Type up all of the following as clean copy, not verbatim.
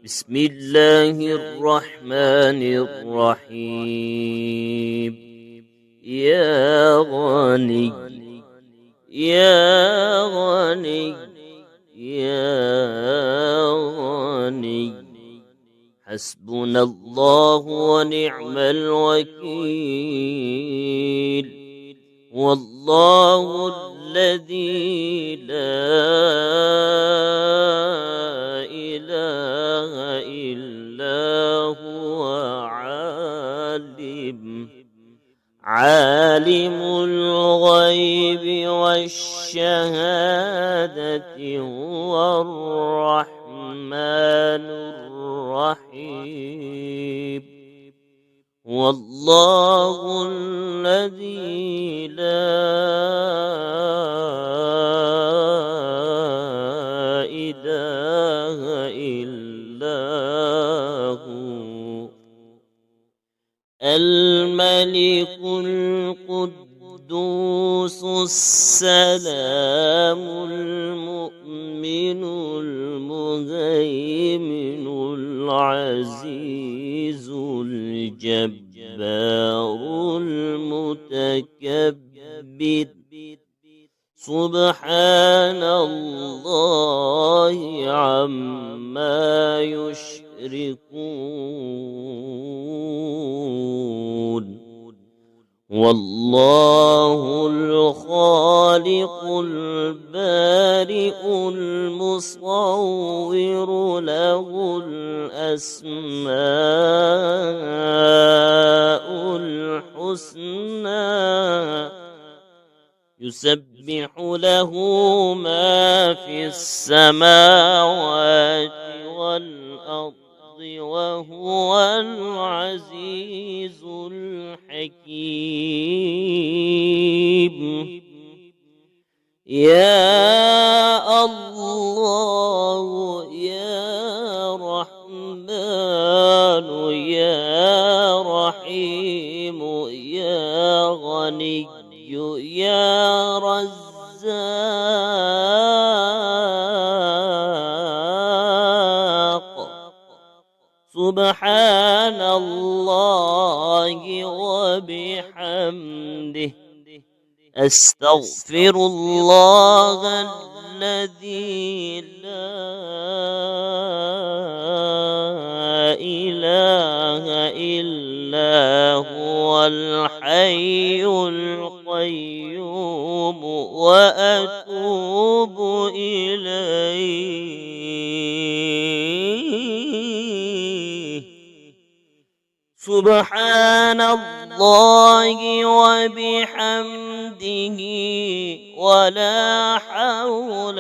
بسم الله الرحمن الرحيم. يا غني يا غني يا غني حسبنا الله ونعم الوكيل. والله الذي لا إله إلا هو عالم الغيب والشهادة هو الرحمن الرحيم. والله الذي لا إله إلا هو الملك القدوس السلام المؤمن المهيمن العزيز الجبار المتكبر. سبحان الله عما يشركون. والله الخالق البارئ المصور له الأسماء الحسنى يسبح له ما في السماوات والأرض وهو العزيز الحكيم. يا الله يا رحمن يا رحيم يا غني يا رزاق. سبحان الله وبحمده. أستغفر الله الذي لا إله إلا هو الحي القيوم وأتوب إليه. سبحان الله وبحمده ولا حول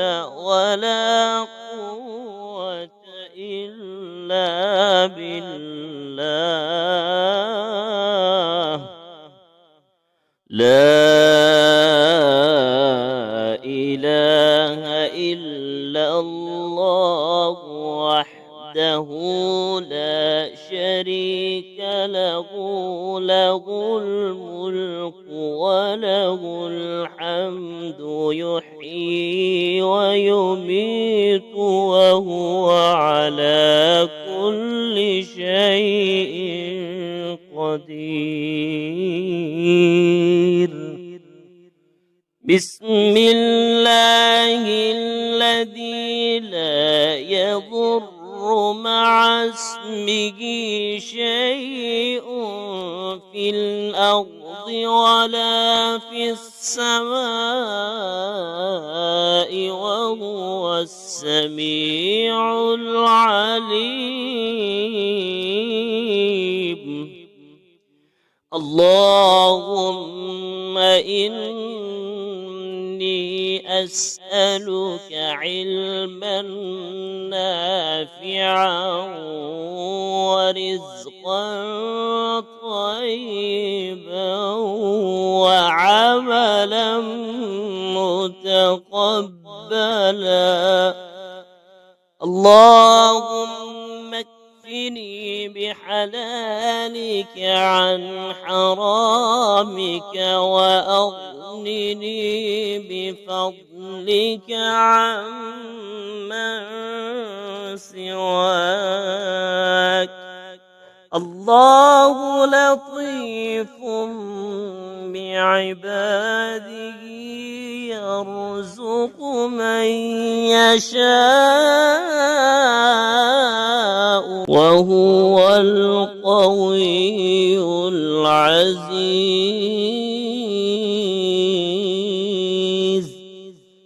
ولا قوة إلا بالله. لا إله إلا الله وحده لا شريك له. له الملك وله الحمد يحيي ويميت وهو على كل شيء قدير. بسم الله الذي لا يضر مع اسمه شيء في الأرض ولا في السماء وهو السميع العليم. اللهم إني أسألك علما نافعا ورزقا طيبا وعملا متقبلا. اللهم اكفني بحلالك عن حرامك وأغنني بفضلك عمن سواك. الله لطيف بعباده يرزق من يشاء وهو القوي العزيز.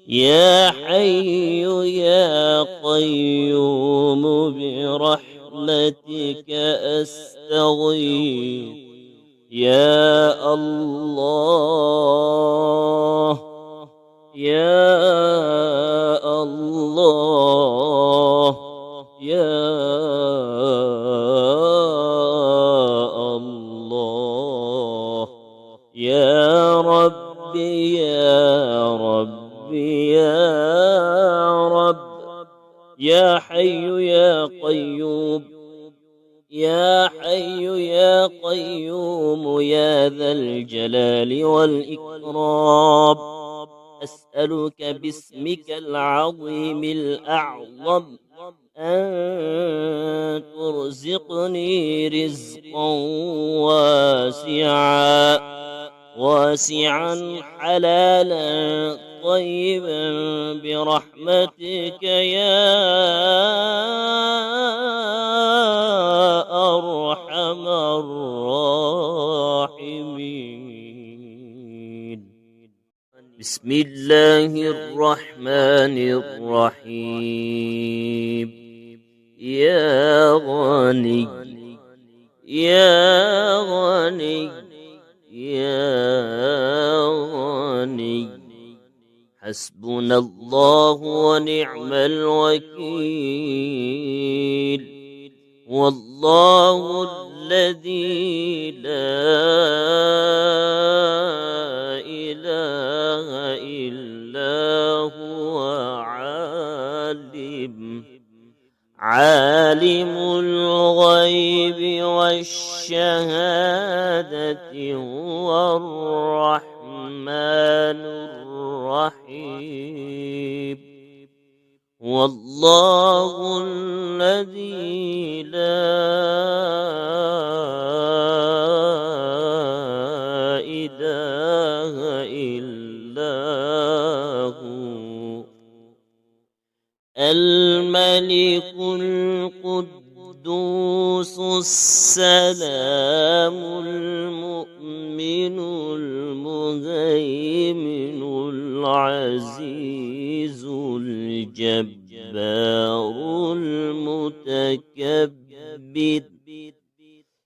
يا حي يا قيوم برحمتك أستغيث. يا الله يا الله يا الله يا ربي يا ربي يا رب. يا حي يا قيوم يا حي يا قيوم يا ذا الجلال والإكرام، أسألك باسمك العظيم الأعظم أن ترزقني رزقا واسعا حلالا طيبا برحمتك يا أرحم الراحمين. بسم الله الرحمن الرحيم. يا غني يا غني يا غني حسبنا الله ونعم الوكيل. والله الذي لا إله إلا هو عالم الغيب والشهادة هو الرحمن الرحيم. والله الذي لا إله إلا هو الملك القدوس السلام المؤمن المهيمن العزيز الجبار المتكبر.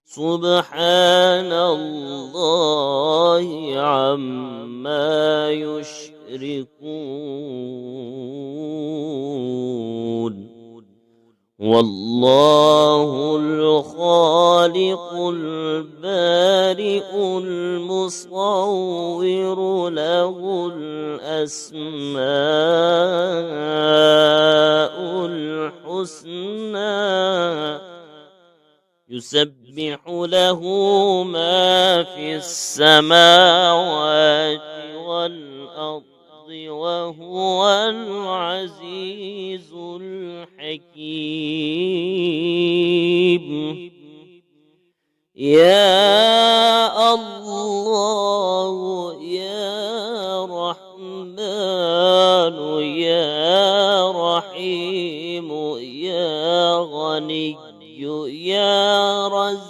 سبحان الله عما يشركون. والله الخالق البارئ المصور له الأسماء الحسنى يسبح له ما في السماوات والأرض وهو العزيز الحكيم. يا الله يا رحمن يا رحيم يا غني يا رزاق.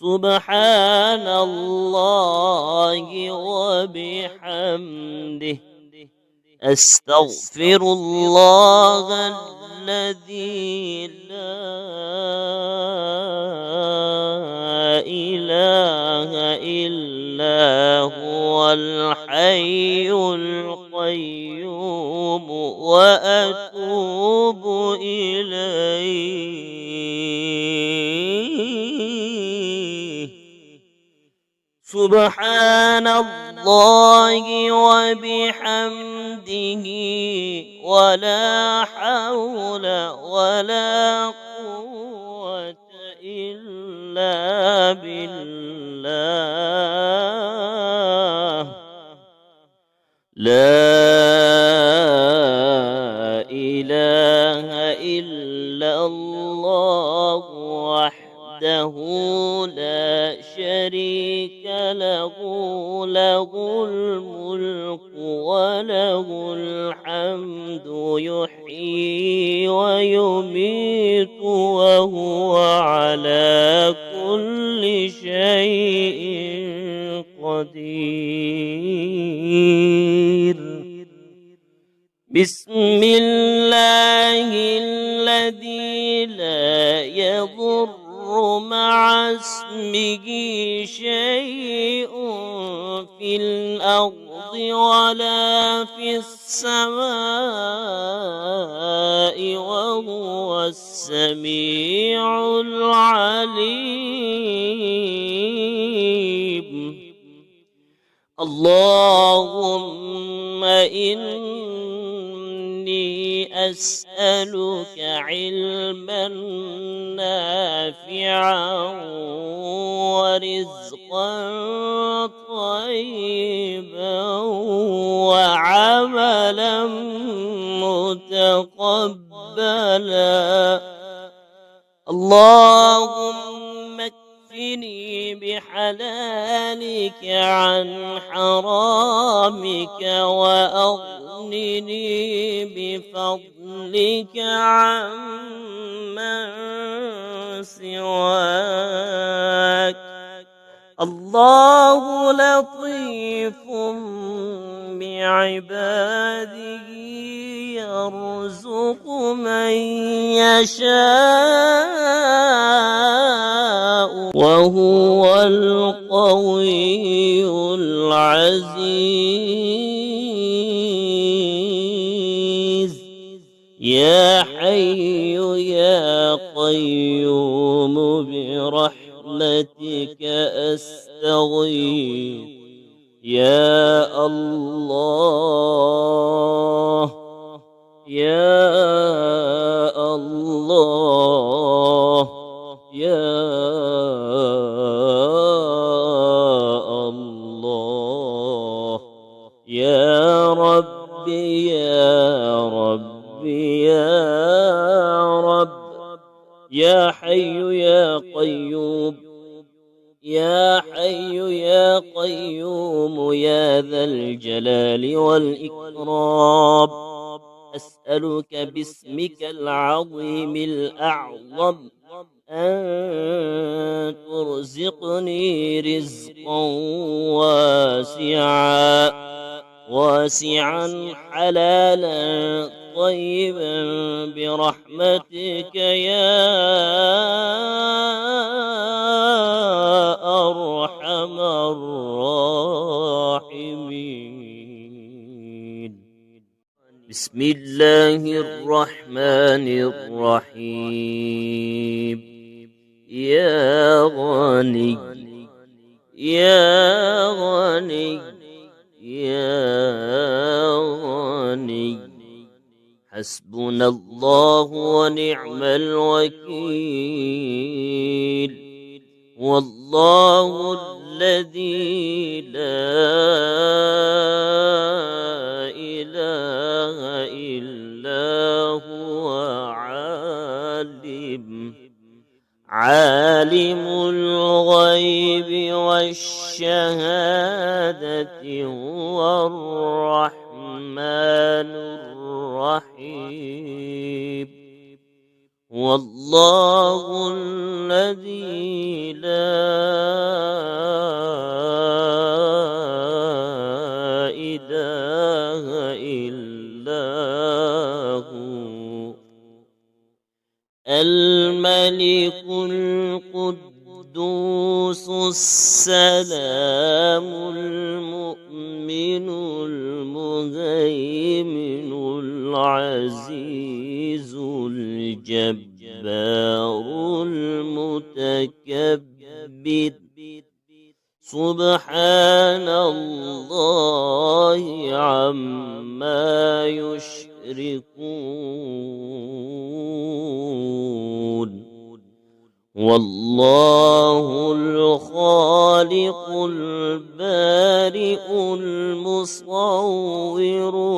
سبحان الله وبحمده أستغفر الله الذي لا إله إلا هو الحي القيوم وأتوب إليه. سبحان الله وبحمده ولا حول ولا قوة إلا بالله. لا لا شريك له، له الملك وله الحمد يحيي ويميت وهو على كل شيء قدير. بسم الله الذي لا يضر مع اسمه شيء في الأرض ولا في السماء وهو السميع العليم. اللهم إني أسألك علما نافعا ورزقا طيبا وعملا متقبلا. اللهم اكفني بحلالك عن حرامك وأغنني بفضلك عمن سواك. الله لطيف بعباده يرزق من يشاء وهو القوي العزيز. يا حي يا قيوم برحمتك أستغيث. يا الله يا الله يا الله يا ربي يا ربي يا رب. يا حي يا قيوم يا حي يا قيوم يا ذا الجلال والإكرام. أسألك باسمك العظيم الأعظم أن ترزقني رزقا واسعا حلالا طيبا برحمتك يا أرحم الراحمين. بسم الله الرحمن الرحيم. يا غني يا غني يا غني حسبنا الله ونعم الوكيل. والله الذي لا إله إلا هو عالم الغيب والشهادة هو الرحمن الرحيم. والله الذي لا إله إلا هو الملك القدوس السلام المؤمن المهيمن العزيز الجبار المتكبر. سبحان الله عما يشركون. والله الخالق البارئ المصور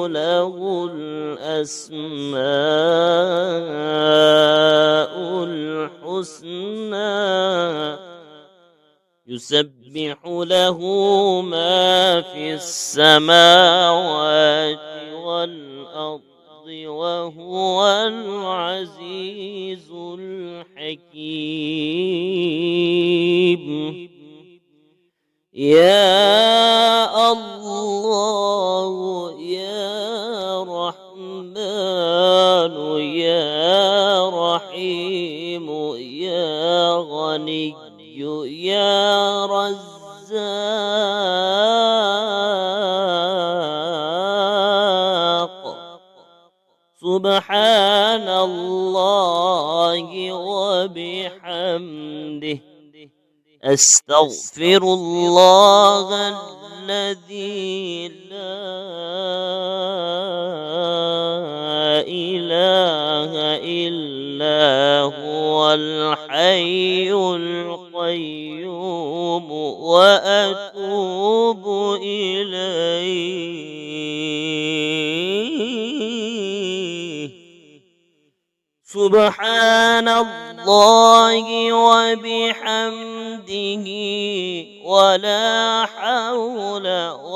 له الأسماء الحسنى يسبح له ما في السماوات والأرض وهو العزيز الحكيم. يا الله يا رحمن يا رحيم يا غني يا رزاق. سبحان الله وبحمده أستغفر الله الذي لا إله إلا هو الحي القيوم وأتوب إليه. سبحان الله وبحمده ولا حول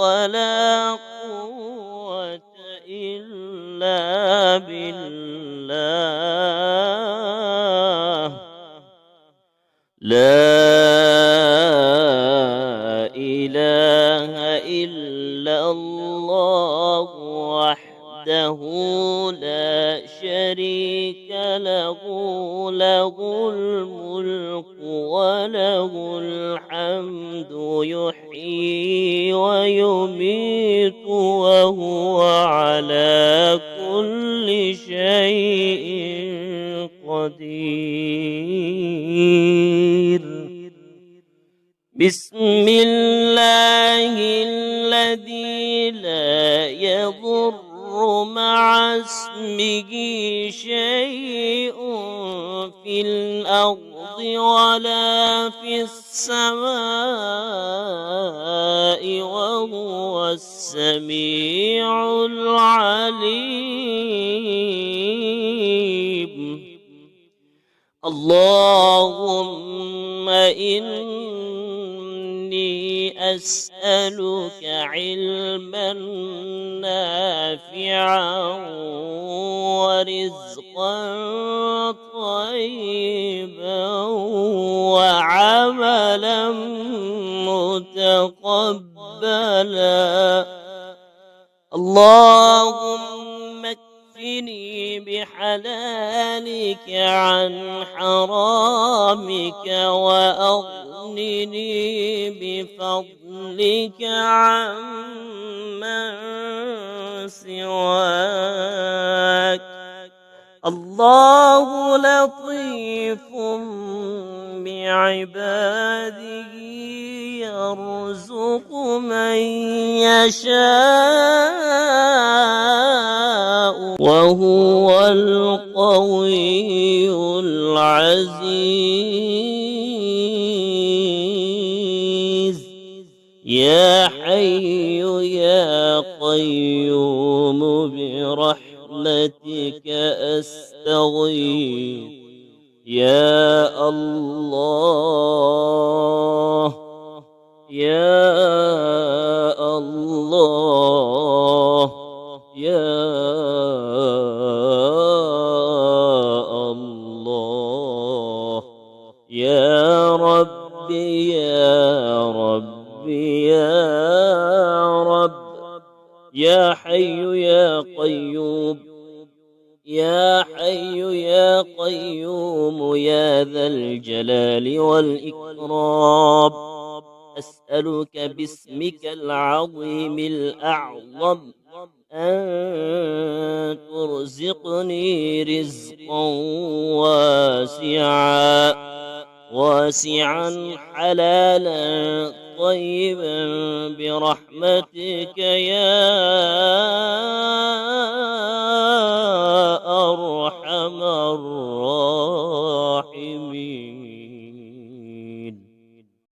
ولا قوة إلا بالله. لا إله إلا الله وحده لا شريك له، له الملك وله الحمد يحيي ويميت وهو على كل شيء قدير. بسم الله الذي لا يضر مع اسمه شيء في الأرض ولا في السماء وهو السميع العليم. اللهم إني أسألك علما نافعا ورزقا طيبا وعملا متقبلا. اللهم اكفني بحلالك عن حرامك وأغنني بفضلك عمن سواك. الله لطيف بعباده يرزق من يشاء وهو القوي العزيز. يا حي يا قيوم برحمتك أستغيث. يا الله يا الله يا الله يا ربي يا ربي يا رب. يا حي يا قيوم يا حي يا قيوم يا ذا الجلال والإكرام. أسألك باسمك العظيم الأعظم أن ترزقني رزقا واسعا حلالا طيبا برحمتك يا